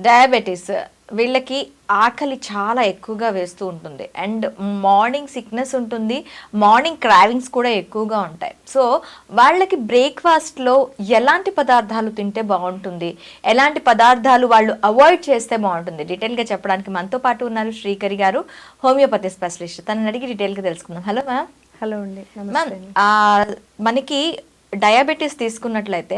Diabetes వీళ్ళకి ఆకలి చాలా ఎక్కువగా వేస్తూ ఉంటుంది అండ్ మార్నింగ్ సిక్నెస్ ఉంటుంది, మార్నింగ్ క్రావింగ్స్ కూడా ఎక్కువగా ఉంటాయి. సో వాళ్ళకి బ్రేక్ఫాస్ట్లో ఎలాంటి పదార్థాలు తింటే బాగుంటుంది, ఎలాంటి పదార్థాలు వాళ్ళు అవాయిడ్ చేస్తే బాగుంటుంది, డీటెయిల్గా చెప్పడానికి మనతో పాటు ఉన్నారు శ్రీకరి గారు, హోమియోపతి స్పెషలిస్ట్. తనని అడిగి డీటెయిల్గా తెలుసుకుందాం. Hello ma'am. హలో అండి, మ్యామ్, మనకి డయాబెటీస్ తీసుకున్నట్లయితే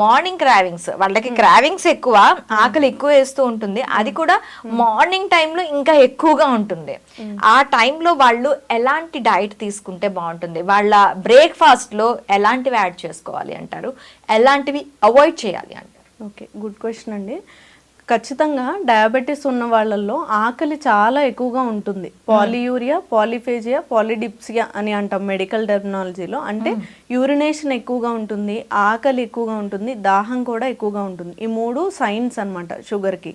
మార్నింగ్ క్రావింగ్స్, వాళ్ళకి క్రావింగ్స్ ఎక్కువ, ఆకలి ఎక్కువ వేస్తూ ఉంటుంది, అది కూడా మార్నింగ్ టైంలో ఇంకా ఎక్కువగా ఉంటుంది. ఆ టైంలో వాళ్ళు ఎలాంటి డైట్ తీసుకుంటే బాగుంటుంది, వాళ్ళ బ్రేక్ఫాస్ట్ లో ఎలాంటివి యాడ్ చేసుకోవాలి అంటారు, ఎలాంటివి అవాయిడ్ చేయాలి అంటారు? ఓకే, గుడ్ క్వశ్చన్ అండి. ఖచ్చితంగా డయాబెటీస్ ఉన్న వాళ్ళల్లో ఆకలి చాలా ఎక్కువగా ఉంటుంది. పాలియూరియా, పాలిఫేజియా, పాలిడిప్సియా అని అంటాం మెడికల్ టెర్మినాలజీలో. అంటే యూరినేషన్ ఎక్కువగా ఉంటుంది, ఆకలి ఎక్కువగా ఉంటుంది, దాహం కూడా ఎక్కువగా ఉంటుంది. ఈ మూడు సైన్స్ అన్నమాట షుగర్కి.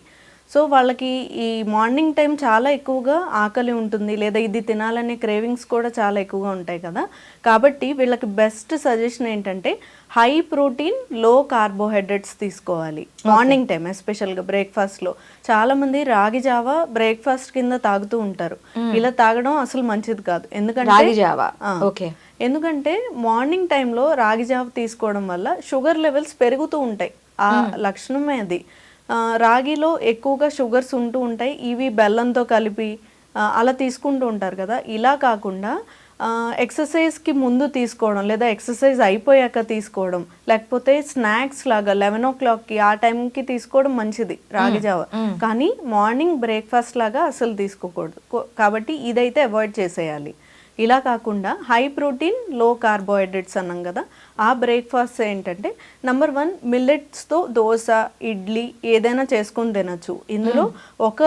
సో వాళ్ళకి ఈ మార్నింగ్ టైం చాలా ఎక్కువగా ఆకలి ఉంటుంది, లేదా ఇది తినాలనే క్రేవింగ్స్ కూడా చాలా ఎక్కువగా ఉంటాయి కదా. కాబట్టి వీళ్ళకి బెస్ట్ సజెషన్ ఏంటంటే హై ప్రోటీన్ లో కార్బోహైడ్రేట్స్ తీసుకోవాలి మార్నింగ్ టైం, ఎస్పెషల్గా బ్రేక్ఫాస్ట్లో. చాలామంది రాగి జావా బ్రేక్ఫాస్ట్ కింద తాగుతూ ఉంటారు. ఇలా తాగడం అసలు మంచిది కాదు. ఎందుకంటే మార్నింగ్ టైంలో రాగి జావ తీసుకోవడం వల్ల షుగర్ లెవెల్స్ పెరుగుతూ ఉంటాయి. ఆ లక్షణమే అది. రాగిలో ఎక్కువగా షుగర్స్ ఉంటూ ఉంటాయి, ఇవి బెల్లంతో కలిపి అలా తీసుకుంటూ ఉంటారు కదా. ఇలా కాకుండా ఎక్సర్సైజ్కి ముందు తీసుకోవడం, లేదా ఎక్సర్సైజ్ అయిపోయాక తీసుకోవడం, లేకపోతే స్నాక్స్ లాగా 11 o'clockకి ఆ టైంకి తీసుకోవడం మంచిది రాగి జావ. కానీ మార్నింగ్ బ్రేక్ఫాస్ట్ లాగా అసలు తీసుకోకూడదు. కాబట్టి ఇదైతే అవాయిడ్ చేసేయాలి. ఇలా కాకుండా హై ప్రోటీన్ లో కార్బోహైడ్రేట్స్ అన్నాం కదా, ఆ బ్రేక్ఫాస్ట్ ఏంటంటే నెంబర్ 1 మిల్లెట్స్తో దోశ, ఇడ్లీ ఏదైనా చేసుకొని తినచ్చు. ఇందులో ఒక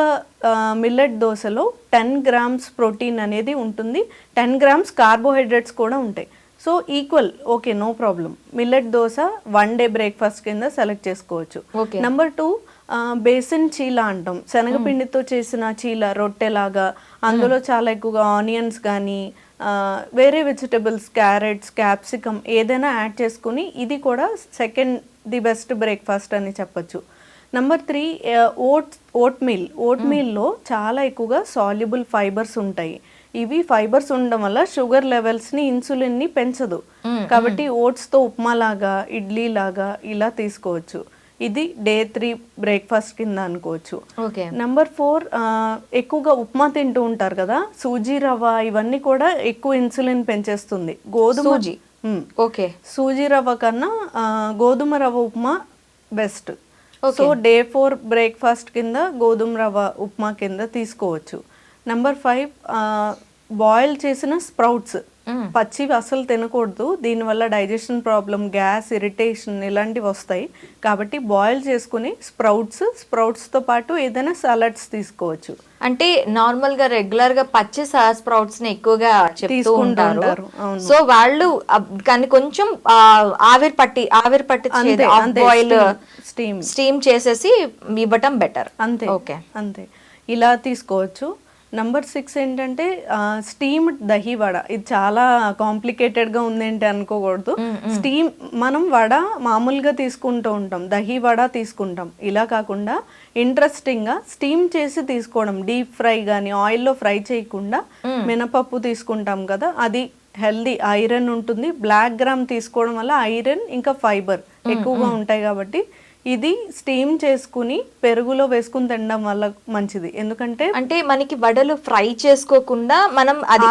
మిల్లెట్ దోశలో 10 grams ప్రోటీన్ అనేది ఉంటుంది, 10 grams కార్బోహైడ్రేట్స్ కూడా ఉంటాయి. So equal, okay, no problem. Millet dosa 1 day breakfast కింద సెలెక్ట్ చేసుకోవచ్చు. నెంబర్ 2 బేసన్ చీలా అంటాం, శనగపిండితో చేసిన చీల, రొట్టెలాగా. అందులో చాలా ఎక్కువగా ఆనియన్స్ కానీ వేరే వెజిటబుల్స్, క్యారెట్స్, క్యాప్సికమ్ ఏదైనా యాడ్ చేసుకుని, ఇది కూడా సెకండ్ ది బెస్ట్ బ్రేక్ఫాస్ట్ అని చెప్పచ్చు. నెంబర్ 3 ఓట్ మీల్లో చాలా ఎక్కువగా సాల్యుబుల్ ఫైబర్స్ ఉంటాయి. ఇవి ఫైబర్స్ ఉండడం వల్ల షుగర్ లెవెల్స్ని, ఇన్సులిన్ని పెంచదు. కాబట్టి ఓట్స్తో ఉప్మా లాగా, ఇడ్లీ లాగా ఇలా తీసుకోవచ్చు. ఇది డే 3 బ్రేక్ఫాస్ట్ కింద అనుకోవచ్చు. నెంబర్ 4 ఎక్కువగా ఉప్మా తింటూ ఉంటారు కదా, సూజీ రవ్వ ఇవన్నీ కూడా ఎక్కువ ఇన్సులిన్ పెంచేస్తుంది. సూజీ రవ్వ కన్నా గోధుమ రవ్వ upma best. So day 4 breakfast కింద గోధుమ రవ్వ ఉప్మా కింద తీసుకోవచ్చు. నెంబర్ 5 బాయిల్ చేసిన స్ప్రౌట్స్, పచ్చివి అసలు తినకూడదు. దీనివల్ల డైజెషన్ ప్రాబ్లం, గ్యాస్, ఇరిటేషన్ ఇలాంటివి వస్తాయి. కాబట్టి బాయిల్ చేసుకుని స్ప్రౌట్స్తో పాటు ఏదైనా సలాడ్స్ తీసుకోవచ్చు. అంటే నార్మల్ గా రెగ్యులర్ గా పచ్చి స్ప్రౌట్స్ ని ఎక్కువగా చెప్తూ ఉంటారు. సో వాళ్ళు కానీ కొంచెం ఆవిరి పట్టి బాయిల్ స్టీమ్ చేసేసి ఇవ్వటం బెటర్. అంతే ఇలా తీసుకోవచ్చు. నెంబర్ 6 ఏంటంటే స్టీమ్డ్ దహీ వడ. ఇది చాలా కాంప్లికేటెడ్గా ఉందేంటి అనుకోకూడదు. మనం వడ మామూలుగా తీసుకుంటూ ఉంటాం, దహీ వడ తీసుకుంటాం. ఇలా కాకుండా ఇంట్రెస్టింగ్గా స్టీమ్ చేసి తీసుకోవడం, డీప్ ఫ్రై కానీ ఆయిల్లో ఫ్రై చేయకుండా మినపప్పు తీసుకుంటాం కదా, అది హెల్దీ, ఐరన్ ఉంటుంది. బ్లాక్ గ్రామ్ తీసుకోవడం వల్ల ఐరన్ ఇంకా ఫైబర్ ఎక్కువగా ఉంటాయి. కాబట్టి ఇది స్టీమ్ చేసుకుని పెరుగులో వేసుకుని తినడం వల్ల మంచిది. ఎందుకంటే అంటే మనకి వడలు ఫ్రై చేసుకోకుండా మనం అది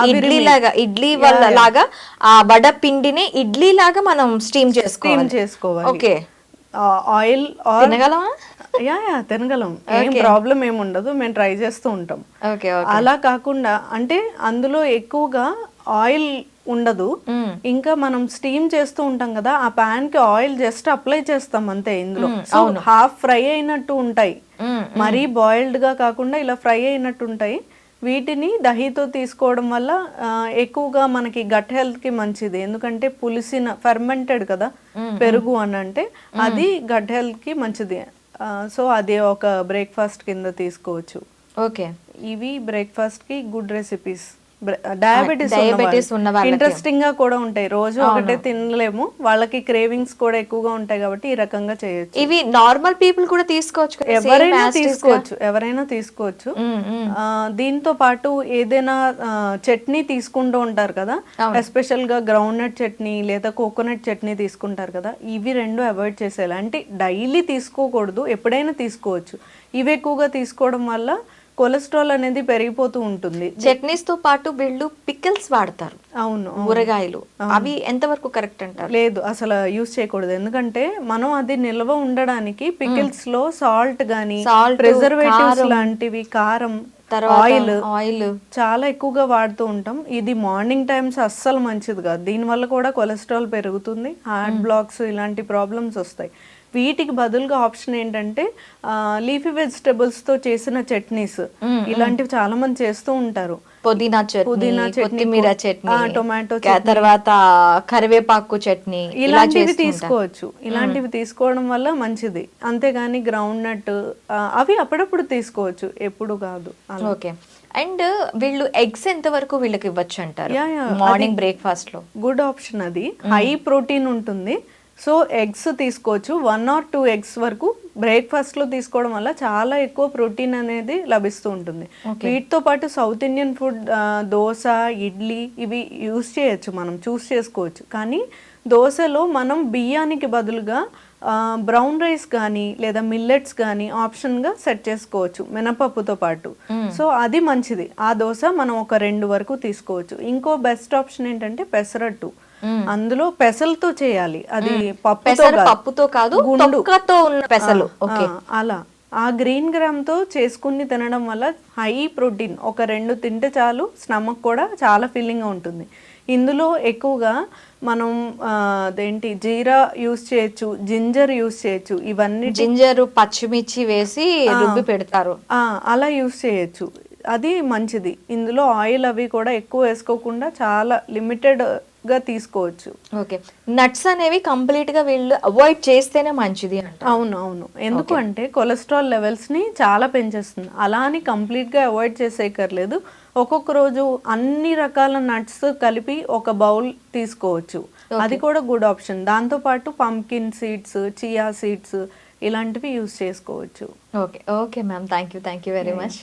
ఇడ్లీ లాగా ఆ వడ పిండిని ఇడ్లీ లాగా మనం స్టీమ్ చేసుకోవాలి. Okay, oil తినగలమా? తినగలం, ఏం ప్రాబ్లం ఏమి ఉండదు. మేము ట్రై చేస్తూ ఉంటాం. అలా కాకుండా అంటే అందులో ఎక్కువగా ఆయిల్ ఉండదు. ఇంకా మనం స్టీమ్ చేస్తూ ఉంటాం కదా, ఆ పాన్ కి ఆయిల్ జస్ట్ అప్లై చేస్తాం అంతే. ఇందులో హాఫ్ ఫ్రై అయినట్టు ఉంటాయి, మరీ బాయిల్డ్ గా కాకుండా ఇలా ఫ్రై అయినట్టు ఉంటాయి. వీటిని దహీతో తీసుకోవడం వల్ల ఎక్కువగా మనకి గట్ హెల్త్ కి మంచిది. ఎందుకంటే పులిసిన ఫెర్మెంటెడ్ కదా పెరుగు అని, అంటే అది గట్ హెల్త్ కి మంచిది. సో అది ఒక బ్రేక్ఫాస్ట్ కింద తీసుకోవచ్చు. ఓకే, ఇవి బ్రేక్ఫాస్ట్ కి గుడ్ రెసిపీస్. Diabetes ఉన్న వాళ్ళకి. ఇంట్రెస్టింగ్ గా కూడా ఉంటాయి, రోజు ఒకటే తినలేము, వాళ్ళకి క్రేవింగ్స్ కూడా ఎక్కువగా ఉంటాయి కాబట్టి ఈ రకంగా చేయొచ్చు. ఇవి నార్మల్ పీపుల్ కూడా తీసుకోవచ్చు కదా, same ఎవరైనా as it is గా? తీసుకోవచ్చు, ఎవరైనా తీసుకోవచ్చు. దీంతో పాటు ఏదైనా చట్నీ తీసుకుంటూ ఉంటారు కదా, ఎస్పెషల్ గా గ్రౌండ్ నట్ చట్నీ లేదా కోకోనట్ చట్నీ తీసుకుంటారు కదా, ఇవి రెండు అవాయిడ్ చేసేయాలి. అంటే డైలీ తీసుకోకూడదు, ఎప్పుడైనా తీసుకోవచ్చు. ఇవి ఎక్కువగా తీసుకోవడం వల్ల కొలెస్ట్రాల్ అనేది పెరిగిపోతూ ఉంటుంది. చట్నీస్ తో పాటు వీళ్ళు పికిల్స్ వాడతారు, అవును, ఊరగాయలు, అవి ఎంతవరకు కరెక్ట్ అంటారు? లేదు, అసలు యూజ్ చేయకూడదు. ఎందుకంటే మనం అది నిల్వ ఉండడానికి పికిల్స్ లో సాల్ట్ గానీ, ప్రిజర్వేటివ్స్ లాంటివి, కారం, ఆయిల్ చాలా ఎక్కువగా వాడుతూ ఉంటాం. ఇది మార్నింగ్ టైమ్స్ అస్సలు మంచిది కాదు. దీనివల్ల కూడా కొలెస్ట్రాల్ పెరుగుతుంది, హార్ట్ బ్లాక్స్ ఇలాంటి ప్రాబ్లమ్స్ వస్తాయి. వీటికి బదులుగా ఆప్షన్ ఏంటంటే లీఫీ వెజిటబుల్స్ తో చేసిన చట్నీస్, ఇలాంటివి చాలా మంది చేస్తూ ఉంటారు. పుదీనా చట్నీ, కొత్తిమీర చట్నీ, టొమాటో, తర్వాత కరివేపాకు చట్నీ, ఇలాంటివి తీసుకోవచ్చు. ఇలాంటివి తీసుకోవడం వల్ల మంచిది. అంతేగాని గ్రౌండ్ నట్ అవి అప్పుడప్పుడు తీసుకోవచ్చు, ఎప్పుడు కాదు. ఓకే. అండ్ వీళ్ళు ఎగ్స్ ఎంత వరకు వీళ్ళకి ఇవ్వచ్చు అంటారు మార్నింగ్ బ్రేక్ఫాస్ట్ లో? గుడ్ ఆప్షన్, అది హై ప్రోటీన్ ఉంటుంది. సో ఎగ్స్ తీసుకోవచ్చు, 1 or 2 eggs వరకు బ్రేక్ఫాస్ట్ లో తీసుకోవడం వల్ల చాలా ఎక్కువ ప్రోటీన్ అనేది లభిస్తూ ఉంటుంది. వీటితో పాటు south Indian food, dosa, idli, ఇవి యూస్ చేయొచ్చు, మనం చూస్ చేసుకోవచ్చు. కానీ దోశలో మనం బియ్యానికి బదులుగా బ్రౌన్ రైస్ కానీ లేదా మిల్లెట్స్ కానీ ఆప్షన్గా సెట్ చేసుకోవచ్చు, మినపప్పుతో పాటు. సో అది మంచిది. ఆ దోశ మనం ఒక 2 వరకు తీసుకోవచ్చు. ఇంకో బెస్ట్ ఆప్షన్ ఏంటంటే పెసరట్టు. అందులో పెసలతో చేయాలి, అది పప్పుతో కాదు, తొక్కతో ఉన్న పెసలు. అలా ఆ గ్రీన్ గ్రామ్ తో చేసుకుని తినడం వల్ల హై ప్రోటీన్, ఒక 2 తింటే చాలు, స్టమక్ కూడా చాలా ఫీలింగ్ గా ఉంటుంది. ఇందులో ఎక్కువగా మనం అదేంటి జీరా యూస్ చేయొచ్చు, జింజర్ యూస్ చేయొచ్చు. ఇవన్నీ జింజర్, పచ్చిమిర్చి వేసి రుబ్బి పెడతారు, అలా యూస్ చేయొచ్చు. అది మంచిది. ఇందులో ఆయిల్ అవి కూడా ఎక్కువ వేసుకోకుండా చాలా లిమిటెడ్ గా తీసుకోవచ్చు. ఓకే. నట్స్ అనేవి కంప్లీట్ గా వీళ్ళు అవాయిడ్ చేస్తేనే మంచిది అంట. అవును, ఎందుకు అంటే కొలెస్ట్రాల్ లెవెల్స్ ని చాలా పెంచేస్తుంది. అలా అని కంప్లీట్ గా అవాయిడ్ చేసేయక్కర్లేదు. ఒక్కొక్క రోజు అన్ని రకాల నట్స్ కలిపి ఒక బౌల్ తీసుకోవచ్చు, అది కూడా గుడ్ ఆప్షన్. దాంతో పాటు పంకిన్ సీడ్స్, చియా సీడ్స్ ఇలాంటివి యూస్ చేసుకోవచ్చు. Okay ma'am, thank you very much.